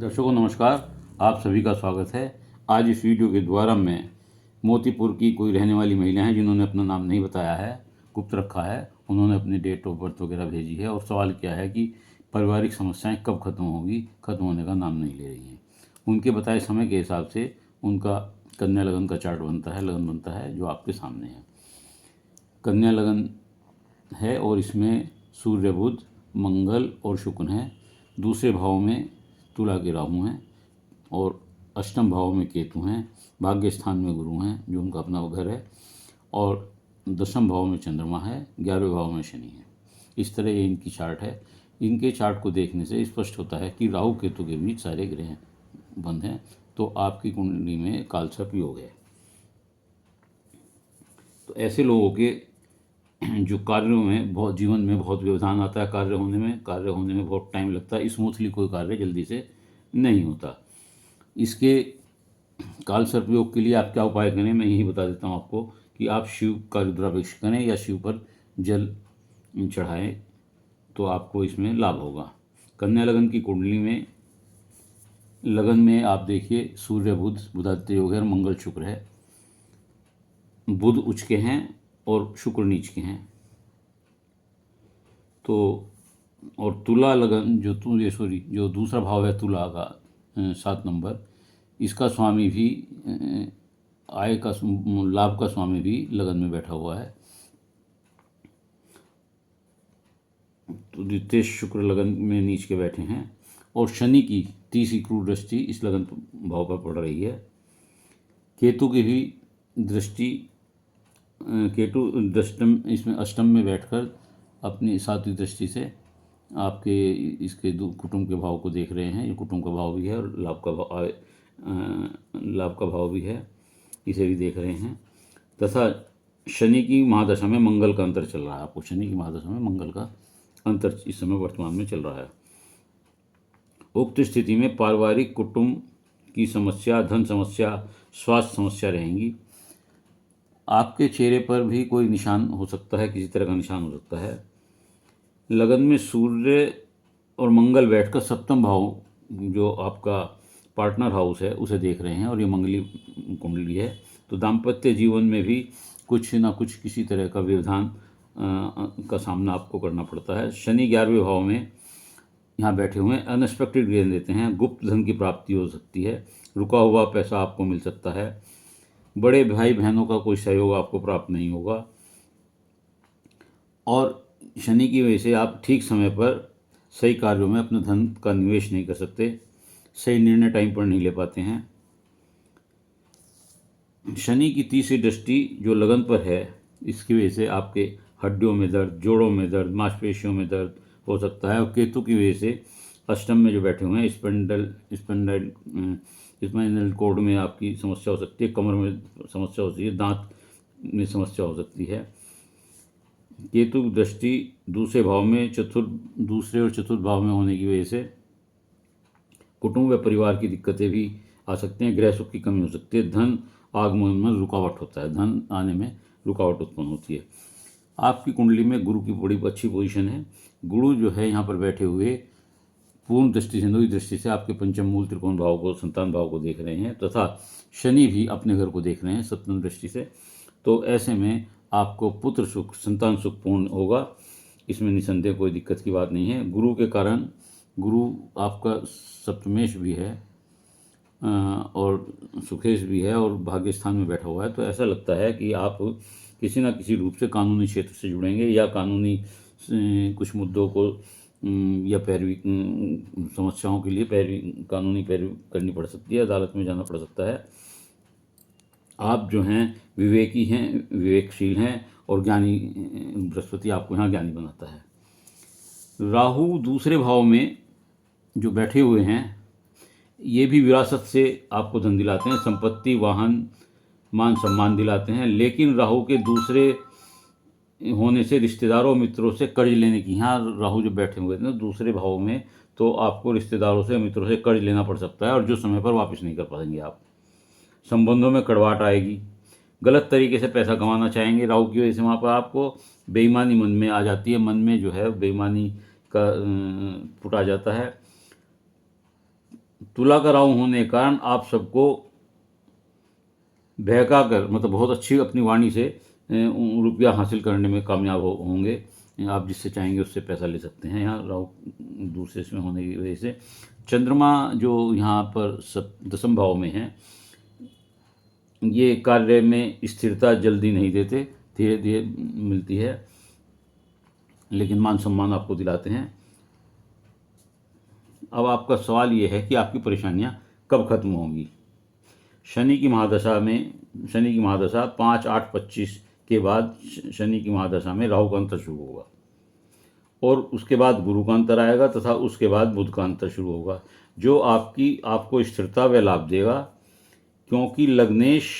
दर्शकों नमस्कार, आप सभी का स्वागत है। आज इस वीडियो के द्वारा मैं मोतीपुर की कोई रहने वाली महिला हैं जिन्होंने अपना नाम नहीं बताया है, गुप्त रखा है। उन्होंने अपनी डेट ऑफ बर्थ वगैरह भेजी है और सवाल किया है कि पारिवारिक समस्याएं कब खत्म होगी, खत्म होने का नाम नहीं ले रही हैं। उनके बताए समय के हिसाब से उनका कन्या लगन का चार्ट बनता है, लगन बनता है जो आपके सामने है। कन्या लगन है और इसमें सूर्य, बुध, मंगल और शुक्र हैं। दूसरे भाव में तुला के राहु हैं और अष्टम भाव में केतु हैं। भाग्य स्थान में गुरु हैं जो उनका अपना घर है और दशम भाव में चंद्रमा है, 11वें भाव में शनि है। इस तरह ये इनकी चार्ट है। इनके चार्ट को देखने से स्पष्ट होता है कि राहु केतु के बीच सारे ग्रह बंद हैं, तो आपकी कुंडली में कालसर्प योग है। तो ऐसे लोगों के जो कार्यों में बहुत जीवन में बहुत व्यवधान आता है, कार्य होने में बहुत टाइम लगता है, स्मूथली कोई कार्य जल्दी से नहीं होता। इसके काल सर्प योग के लिए आप क्या उपाय करें, मैं यही बता देता हूँ आपको कि आप शिव का रुद्राभिषेक करें या शिव पर जल चढ़ाएं तो आपको इसमें लाभ होगा। कन्या लगन की कुंडली में लगन में आप देखिए सूर्य बुध, बुधादित्य योग है और मंगल शुक्र है। बुध उच्च के हैं और शुक्र नीच के हैं। तो और तुला लगन जो दूसरा भाव है तुला का 7 नंबर, इसका स्वामी भी आय का लाभ का स्वामी भी लगन में बैठा हुआ है। तो द्वितीय शुक्र लगन में नीच के बैठे हैं और शनि की तीसरी क्रूर दृष्टि इस लगन भाव पर पड़ रही है। केतु की भी दृष्टि, केतु दशम इसमें अष्टम में बैठकर अपनी 7वीं दृष्टि से आपके इसके कुटुंब के भाव को देख रहे हैं। ये कुटुंब का भाव भी है और लाभ का भाव भी है, इसे भी देख रहे हैं। तथा शनि की महादशा में मंगल का अंतर चल रहा है। आपको शनि की महादशा में मंगल का अंतर इस समय वर्तमान में चल रहा है। उक्त स्थिति में पारिवारिक कुटुंब की समस्या, धन समस्या, स्वास्थ्य समस्या रहेंगी। आपके चेहरे पर भी कोई निशान हो सकता है, किसी तरह का निशान हो सकता है। लगन में सूर्य और मंगल बैठकर सप्तम भाव जो आपका पार्टनर हाउस है उसे देख रहे हैं और ये मंगली कुंडली है। तो दाम्पत्य जीवन में भी कुछ ना कुछ किसी तरह का व्यवधान का सामना आपको करना पड़ता है। शनि 11वें भाव में यहाँ बैठे हुए हैं, अनएक्सपेक्टेड गेन देते हैं। गुप्त धन की प्राप्ति हो सकती है, रुका हुआ पैसा आपको मिल सकता है। बड़े भाई बहनों का कोई सहयोग आपको प्राप्त नहीं होगा और शनि की वजह से आप ठीक समय पर सही कार्यों में अपने धन का निवेश नहीं कर सकते, सही निर्णय टाइम पर नहीं ले पाते हैं। शनि की तीसरी दृष्टि जो लगन पर है, इसकी वजह से आपके हड्डियों में दर्द, जोड़ों में दर्द, मांसपेशियों में दर्द हो सकता है। और केतु की वजह से अष्टम में जो बैठे हुए हैं स्पाइनल कॉर्ड में आपकी समस्या हो सकती है, कमर में समस्या हो सकती है, दांत में समस्या हो सकती है। केतु दृष्टि दूसरे और चतुर्थ भाव में होने की वजह से कुटुंब व परिवार की दिक्कतें भी आ सकती हैं, गृह सुख की कमी हो सकती है, धन आगमन में रुकावट होता है, धन आने में रुकावट उत्पन्न होती है। आपकी कुंडली में गुरु की बड़ी अच्छी पोजीशन है। गुरु जो है यहाँ पर बैठे हुए पूर्ण दृष्टि से, नवी दृष्टि से आपके पंचम मूल त्रिकोण भाव को, संतान भाव को देख रहे हैं तथा शनि भी अपने घर को देख रहे हैं सप्तम दृष्टि से। तो ऐसे में आपको पुत्र सुख, संतान सुख पूर्ण होगा, इसमें निसंदेह कोई दिक्कत की बात नहीं है। गुरु के कारण, गुरु आपका सप्तमेश भी है और सुखेश भी है और भाग्य स्थान में बैठा हुआ है। तो ऐसा लगता है कि आप किसी न किसी रूप से कानूनी क्षेत्र से जुड़ेंगे या कानूनी कुछ मुद्दों को या पैरवी समस्याओं के लिए कानूनी पैरवी करनी पड़ सकती है, अदालत में जाना पड़ सकता है। आप जो हैं विवेकी हैं, विवेकशील हैं और ज्ञानी, बृहस्पति आपको यहाँ ज्ञानी बनाता है। राहु दूसरे भाव में जो बैठे हुए हैं ये भी विरासत से आपको धन दिलाते हैं, संपत्ति, वाहन, मान सम्मान दिलाते हैं। लेकिन राहु के दूसरे होने से रिश्तेदारों मित्रों से कर्ज लेने की, यहाँ राहु जो बैठे हुए थे ना दूसरे भाव में, तो आपको रिश्तेदारों से मित्रों से कर्ज लेना पड़ सकता है और जो समय पर वापस नहीं कर पाएंगे आप। संबंधों में कड़वाहट आएगी, गलत तरीके से पैसा कमाना चाहेंगे। राहु की वजह से वहाँ पर आपको बेईमानी मन में आ जाती है, मन में जो है बेईमानी का फुट आ जाता है। तुला का राहु होने के कारण आप सबको बहका कर, मतलब बहुत अच्छी अपनी वाणी से रुपया हासिल करने में कामयाब होंगे। आप जिससे चाहेंगे उससे पैसा ले सकते हैं। यहाँ राहु दूसरे इसमें होने की वजह से चंद्रमा जो यहाँ पर दसम भाव में है, ये कार्य में स्थिरता जल्दी नहीं देते, धीरे धीरे मिलती है, लेकिन मान सम्मान आपको दिलाते हैं। अब आपका सवाल ये है कि आपकी परेशानियां कब खत्म होंगी। शनि की महादशा 5/8/25 के बाद शनि की महादशा में राहु का अंतर शुरू होगा, और उसके बाद गुरु का अंतर आएगा तथा उसके बाद बुध का अंतर शुरू होगा, जो आपको स्थिरता व लाभ देगा। क्योंकि लग्नेश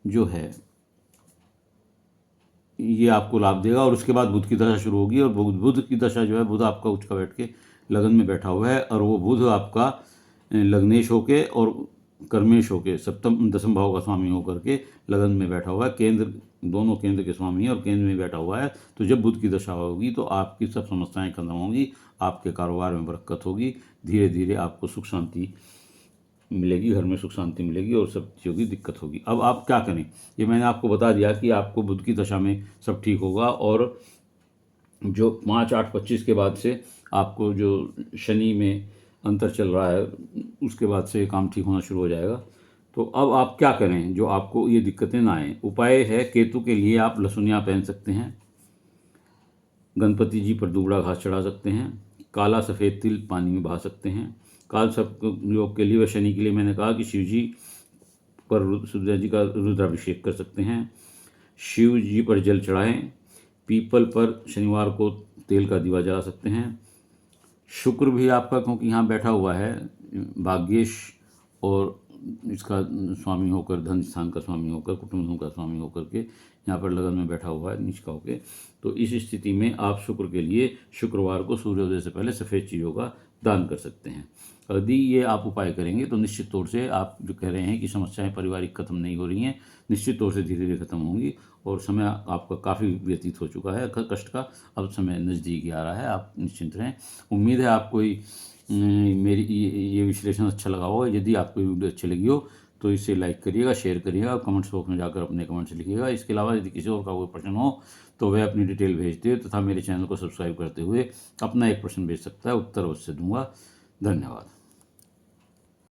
जो है ये आपको लाभ देगा, और उसके बाद बुध की दशा शुरू होगी, और बुध की दशा जो है, बुध आपका उच्च का बैठ के लगन में बैठा हुआ है, और वो बुध आपका लग्नेश होके और कर्मेश होके सप्तम दसम भाव का स्वामी होकर के लगन में बैठा हुआ है। दोनों केंद्र के स्वामी है और केंद्र में बैठा हुआ है। तो जब बुध की दशा होगी तो आपकी सब समस्याएं खत्म होंगी, आपके कारोबार में बरकत होगी, धीरे धीरे आपको सुख शांति मिलेगी, घर में सुख शांति मिलेगी और सब चीज़ों की दिक्कत होगी। अब आप क्या करें, ये मैंने आपको बता दिया कि आपको बुध की दशा में सब ठीक होगा, और जो 5/8/25 के बाद से आपको जो शनि में अंतर चल रहा है उसके बाद से काम ठीक होना शुरू हो जाएगा। तो अब आप क्या करें जो आपको ये दिक्कतें ना आए। उपाय है, केतु के लिए आप लहसुनिया पहन सकते हैं, गणपति जी पर दुबड़ा घास चढ़ा सकते हैं, काला सफ़ेद तिल पानी में बहा सकते हैं। काल सर्प योग के लिए व शनि के लिए मैंने कहा कि शिव जी पर सूर्य जी का रुद्राभिषेक कर सकते हैं, शिव जी पर जल चढ़ाएं, पीपल पर शनिवार को तेल का दीवा जला सकते हैं। शुक्र भी आपका, क्योंकि यहाँ बैठा हुआ है भाग्येश और इसका स्वामी होकर, धन स्थान का स्वामी होकर, कुटुंब का स्वामी होकर के यहाँ पर लगन में बैठा हुआ है नीच का होकर। तो इस स्थिति में आप शुक्र के लिए शुक्रवार को सूर्योदय से पहले सफ़ेद चीज़ों का दान कर सकते हैं। यदि ये आप उपाय करेंगे तो निश्चित तौर से आप जो कह रहे हैं कि समस्याएं पारिवारिक खत्म नहीं हो रही हैं, निश्चित तौर से धीरे धीरे खत्म होंगी, और समय आपका काफ़ी व्यतीत हो चुका है कष्ट का, अब समय नज़दीक ही आ रहा है। आप निश्चिंत रहें। उम्मीद है आपको मेरी ये विश्लेषण अच्छा लगा होगा। यदि आपको वीडियो अच्छी लगी हो तो इसे लाइक करिएगा, शेयर करिएगा, और कमेंट्स बॉक्स में जाकर अपने कमेंट्स लिखिएगा। इसके अलावा यदि किसी और का कोई प्रश्न हो तो वह अपनी डिटेल भेज दे, तथा मेरे चैनल को सब्सक्राइब करते हुए अपना एक प्रश्न भेज सकता है, उत्तर अवश्य दूंगा। धन्यवाद।